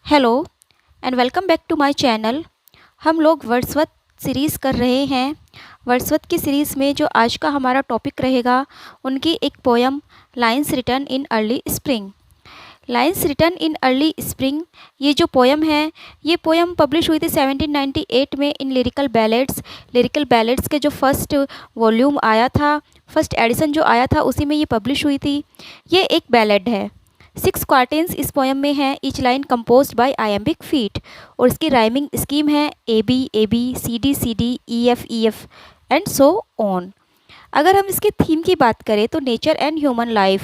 Hello and welcome back to my channel. हम लोग Wordsworth series कर रहे हैं। वर्ड्सवर्थ की सीरीज़ में जो आज का हमारा टॉपिक रहेगा, उनकी एक poem lines written in early spring. Lines written in early spring, ये जो पोयम है, ये पोयम पब्लिश हुई थी 1798 में इन लिरिकल बैलेड्स। लिरिकल बैलेड्स के जो फर्स्ट वॉल्यूम आया था, फर्स्ट एडिशन जो आया था, उसी में ये पब्लिश हुई थी। ये एक बैलेड है। 6 क्वार्टेंस इस पोयम में है। Each line composed by iambic feet, और इसकी राइमिंग स्कीम है A B C D E F and so on. अगर हम इसके थीम की बात करें तो nature and human life,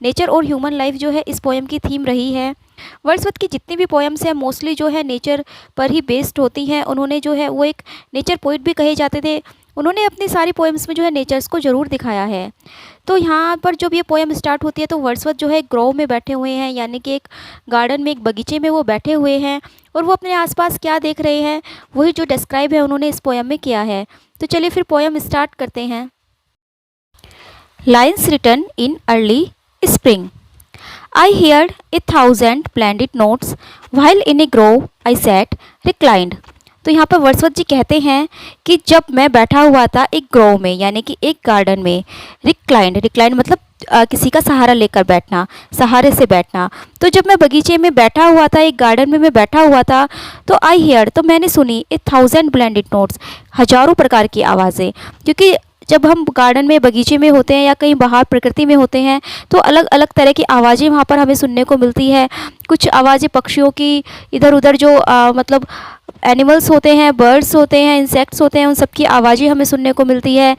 nature और ह्यूमन लाइफ जो है इस पोयम की थीम रही है। वर्ड्सवर्थ की जितनी भी पोयम्स हैं मोस्टली जो है नेचर पर ही बेस्ड होती हैं। उन्होंने जो है वो एक नेचर पोइट भी कहे जाते थे। उन्होंने अपनी सारी पोएम्स में जो है नेचर्स को ज़रूर दिखाया है। तो यहाँ पर जब ये पोएम स्टार्ट होती है तो वर्ड्सवर्थ जो है एक ग्रोव में बैठे हुए हैं, यानी कि एक गार्डन में, एक बगीचे में वो बैठे हुए हैं, और वो अपने आसपास क्या देख रहे हैं वही जो डिस्क्राइब है उन्होंने इस पोएम में किया है। तो चलिए फिर पोएम स्टार्ट करते हैं। Lines written in early spring. I heard 1,000 splendid notes while in a grove I sat reclined। तो यहाँ पर वर्ड्सवर्थ जी कहते हैं कि जब मैं बैठा हुआ था एक ग्रोव में, यानी कि एक गार्डन में, रिक्लाइंड मतलब किसी का सहारा लेकर बैठना, सहारे से बैठना। तो जब मैं बगीचे में बैठा हुआ था, एक गार्डन में मैं बैठा हुआ था, तो आई हियर, तो मैंने सुनी 1,000 ब्लेंडेड नोट्स, हजारों प्रकार की आवाज़ें। क्योंकि जब हम गार्डन में, बगीचे में होते हैं या कहीं बाहर प्रकृति में होते हैं तो अलग अलग तरह की आवाज़ें वहाँ पर हमें सुनने को मिलती है। कुछ आवाज़ें पक्षियों की, इधर उधर जो मतलब एनिमल्स होते हैं, बर्ड्स होते हैं, इंसेक्ट्स होते हैं, उन सब की आवाज़ें हमें सुनने को मिलती है,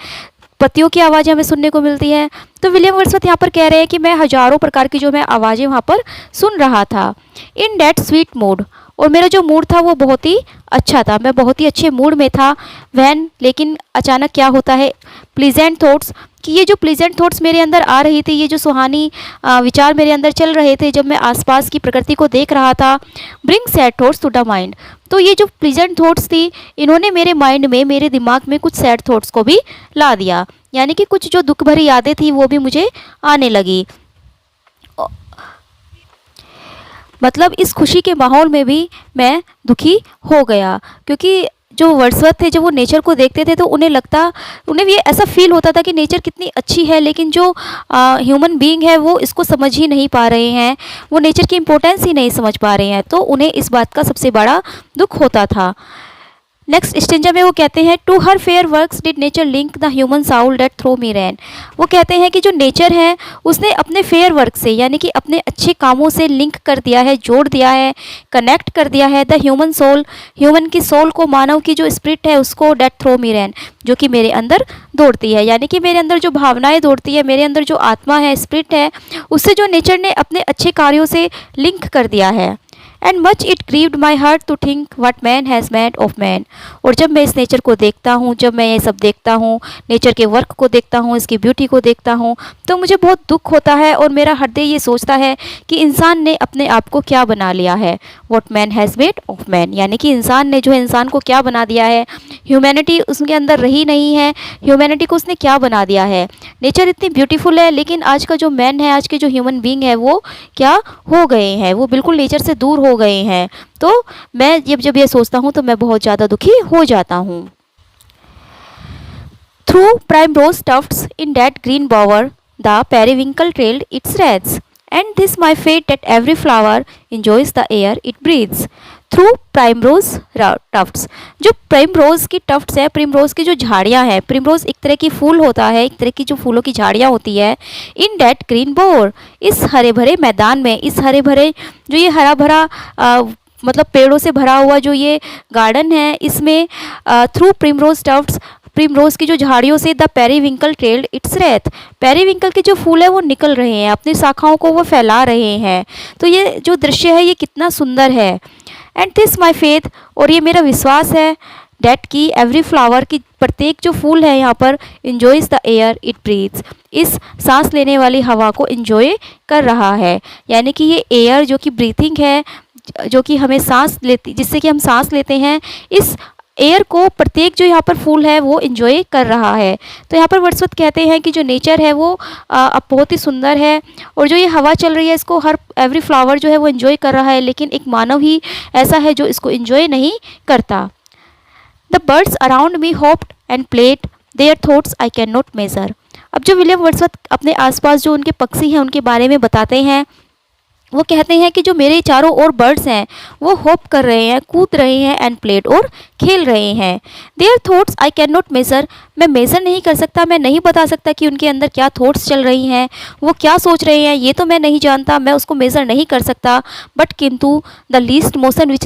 पत्तियों की आवाज़ें हमें सुनने को मिलती है। तो विलियम वर्ड्सवर्थ यहाँ पर कह रहे हैं कि मैं हज़ारों प्रकार की जो मैं आवाज़ें वहाँ पर सुन रहा था। इन डैट स्वीट मूड, और मेरा जो मूड था वो बहुत ही अच्छा था, मैं बहुत ही अच्छे मूड में था। वैन, लेकिन अचानक क्या होता है, प्लीजेंट थॉट्स, कि ये जो प्लीजेंट थॉट्स मेरे अंदर आ रही थी, ये जो सुहानी विचार मेरे अंदर चल रहे थे जब मैं आसपास की प्रकृति को देख रहा था, bring sad thoughts to the mind. तो ये जो प्लीजेंट थॉट्स थी, इन्होंने मेरे माइंड में, मेरे दिमाग में कुछ सैड थॉट्स को भी ला दिया, यानी कि कुछ जो दुख भरी यादें थी वो भी मुझे आने लगी। मतलब इस खुशी के माहौल में भी मैं दुखी हो गया, क्योंकि जो वर्ड्सवर्थ थे, जब वो नेचर को देखते थे तो उन्हें ये ऐसा फील होता था कि नेचर कितनी अच्छी है, लेकिन जो ह्यूमन बीइंग है वो इसको समझ ही नहीं पा रहे हैं, वो नेचर की इम्पोर्टेंस ही नहीं समझ पा रहे हैं। तो उन्हें इस बात का सबसे बड़ा दुख होता था। नेक्स्ट स्टेंजा में वो कहते हैं, to her fair works did nature link the human soul that through me ran. वो कहते हैं कि जो नेचर है उसने अपने फेयर वर्क से, यानी कि अपने अच्छे कामों से लिंक कर दिया है, जोड़ दिया है, कनेक्ट कर दिया है द ह्यूमन सोल, ह्यूमन की सोल को, मानव की जो स्पिरिट है उसको, डेट थ्रो मी रैन, जो कि मेरे अंदर दौड़ती है, यानी कि मेरे अंदर जो भावनाएं दौड़ती है, मेरे अंदर जो आत्मा है, स्पिरिट है, उससे जो नेचर ने अपने अच्छे कार्यों से लिंक कर दिया है। And much it grieved my heart to think what man has made of man. और जब मैं इस नेचर को देखता हूँ, जब मैं ये सब देखता हूँ, नेचर के वर्क को देखता हूँ, इसकी ब्यूटी को देखता हूँ, तो मुझे बहुत दुख होता है, और मेरा हृदय ये सोचता है कि इंसान ने अपने आप को क्या बना लिया है। What man has made of man, यानी कि इंसान ने जो है इंसान को क्या बना दिया है। ह्यूमैनिटी उसके अंदर रही नहीं है, ह्यूमैनिटी को उसने क्या बना दिया है। नेचर इतनी ब्यूटीफुल है, लेकिन आज का जो मैन है, आज के जो ह्यूमन बीइंग है, वो क्या हो गए हैं, वो बिल्कुल नेचर से दूर हो गए हैं। तो मैं जब ये सोचता हूँ तो मैं बहुत ज़्यादा दुखी हो जाता हूँ। Through primrose Tufts in that green bower the periwinkle trailed its wreaths, and this my fate that every flower enjoys the air it breathes। Through primrose Tufts, जो प्राइमरोज की टफ्ट्स है, प्राइमरोज की जो झाड़ियाँ हैं, प्राइमरोज एक तरह की फूल होता है, एक तरह की जो फूलों की झाड़ियाँ होती है, इन डेट ग्रीन बोर, इस हरे भरे मैदान में, इस हरे भरे जो ये हरा भरा मतलब पेड़ों से भरा हुआ जो ये गार्डन है, इसमें थ्रू प्राइमरोज टफ्ट्स, प्रिमरोज की जो झाड़ियों से the periwinkle trailed it's Wraith, periwinkle के जो फूल है वो निकल रहे हैं, अपनी शाखाओं को वो फैला रहे हैं। तो ये जो दृश्य है ये कितना सुंदर है। एंड दिस माई फेथ, और ये मेरा विश्वास है, डेट की एवरी फ्लावर की, प्रत्येक जो फूल है यहाँ पर, enjoys the air it breathes, इस सांस लेने वाली हवा को इन्जॉय कर रहा है, यानी कि ये एयर जो कि ब्रीथिंग है, जो कि हमें सांस लेती, जिससे कि हम सांस लेते हैं, इस एयर को प्रत्येक जो यहाँ पर फूल है वो एंजॉय कर रहा है। तो यहाँ पर वर्ड्सवर्थ कहते हैं कि जो नेचर है वो अब बहुत ही सुंदर है, और जो ये हवा चल रही है इसको हर एवरी फ्लावर जो है वो एंजॉय कर रहा है, लेकिन एक मानव ही ऐसा है जो इसको एंजॉय नहीं करता। The birds around me hopped and played their thoughts I can not measure. अब जो विलियम वर्ड्सवर्थ अपने आसपास जो उनके पक्षी हैं उनके बारे में बताते हैं, वो कहते हैं कि जो मेरे चारों ओर बर्ड्स हैं वो होप कर रहे हैं, कूद रहे हैं, एंड प्लेड और खेल रहे हैं। Their thoughts I can not measure, मैं मेज़र नहीं कर सकता, मैं नहीं बता सकता कि उनके अंदर क्या थॉट्स चल रही हैं, वो क्या सोच रहे हैं, ये तो मैं नहीं जानता, मैं उसको मेज़र नहीं कर सकता। बट किंतु the least motion which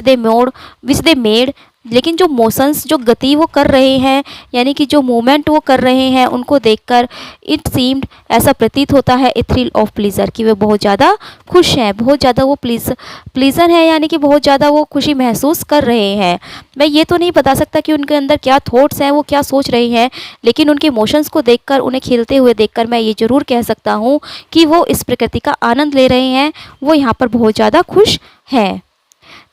they made, लेकिन जो मोशंस, जो गति वो कर रहे हैं, यानी कि जो मूवमेंट वो कर रहे हैं, उनको देखकर इट सीम्ड, ऐसा प्रतीत होता है, ए थ्रिल ऑफ प्लीज़र, कि वे बहुत ज़्यादा खुश हैं, बहुत ज़्यादा वो प्लीज़र है, यानी कि बहुत ज़्यादा वो खुशी महसूस कर रहे हैं। मैं ये तो नहीं बता सकता कि उनके अंदर क्या थॉट्स हैं, वो क्या सोच रहे हैं, लेकिन उनके इमोशंस को देखकर, उन्हें खेलते हुए देखकर मैं ये ज़रूर कह सकता हूँ कि वो इस प्रकृति का आनंद ले रहे हैं, वो यहाँ पर बहुत ज़्यादा खुश हैं।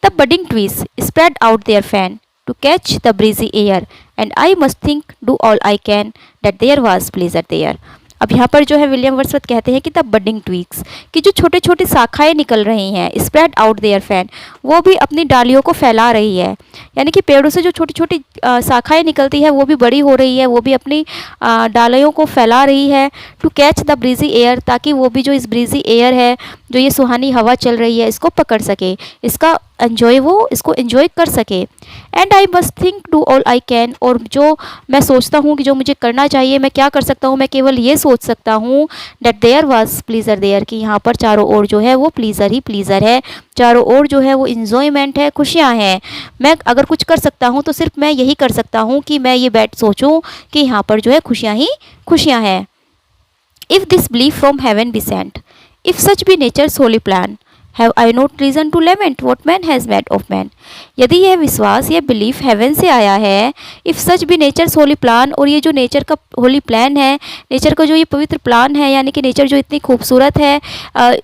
The budding trees spread out their fan to catch the breezy air, and I must think do all I can that there was pleasure there. अब यहाँ पर जो है विलियम वर्ड्सवर्थ कहते हैं कि द बडिंग ट्विग्स, कि जो छोटे छोटे शाखाएं निकल रही हैं, स्प्रेड आउट देयर फैन, वो भी अपनी डालियों को फैला रही है, यानी कि पेड़ों से जो छोटी छोटी शाखाएं निकलती है वो भी बड़ी हो रही है, वो भी अपनी डालियों को फैला रही है। To catch the breezy air, ताकि वो भी जो इस ब्रीजी एयर है, जो ये सुहानी हवा चल रही है, इसको पकड़ सके, इसका इसको एंजॉय कर सके। And I must think do all I can, और जो मैं सोचता हूँ कि जो मुझे करना चाहिए, मैं क्या कर सकता हूँ, मैं केवल ये सोच सकता हूँ that there was pleasure there, कि यहाँ पर चारों ओर जो है वो प्लीज़र ही प्लीज़र है, चारों ओर जो है वो इन्जॉयमेंट है, खुशियाँ हैं। मैं अगर कुछ कर सकता हूँ तो सिर्फ मैं यही कर सकता हूँ कि मैं ये बैठ सोचूँ कि यहाँ पर जो है खुशियाँ ही खुशियाँ हैं। If this belief from heaven be sent, if such be nature's holy plan, have I not reason to lament what man has made of man. यदि यह विश्वास, यह बिलीफ हेवन से आया है, इफ़ सच भी नेचर्स होली प्लान, और ये जो नेचर का होली प्लान है, नेचर का जो ये पवित्र प्लान है, यानी कि नेचर जो इतनी खूबसूरत है,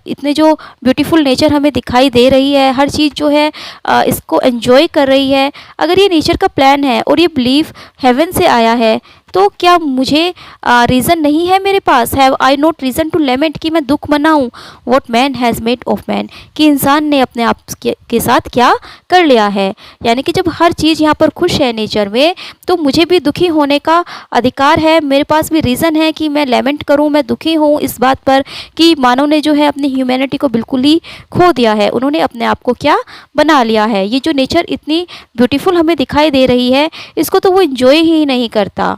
इतने जो ब्यूटीफुल नेचर हमें दिखाई दे रही है, हर चीज़ जो है इसको एंजॉय कर रही है, अगर ये नेचर का प्लान है और ये बिलीफ हेवन से आया है, तो क्या मुझे रीज़न नहीं है मेरे पास, have I not reason to lament, कि मैं दुख मनाऊँ, what man has made of man, कि इंसान ने अपने आप के साथ क्या कर लिया है। यानी कि जब हर चीज़ यहाँ पर खुश है नेचर में, तो मुझे भी दुखी होने का अधिकार है, मेरे पास भी रीज़न है कि मैं लेमेंट करूँ, मैं दुखी हूँ इस बात पर कि मानव ने जो है अपनी ह्यूमैनिटी को बिल्कुल ही खो दिया है, उन्होंने अपने आप को क्या बना लिया है। ये जो नेचर इतनी ब्यूटीफुल हमें दिखाई दे रही है, इसको तो वो इन्जॉय ही नहीं करता।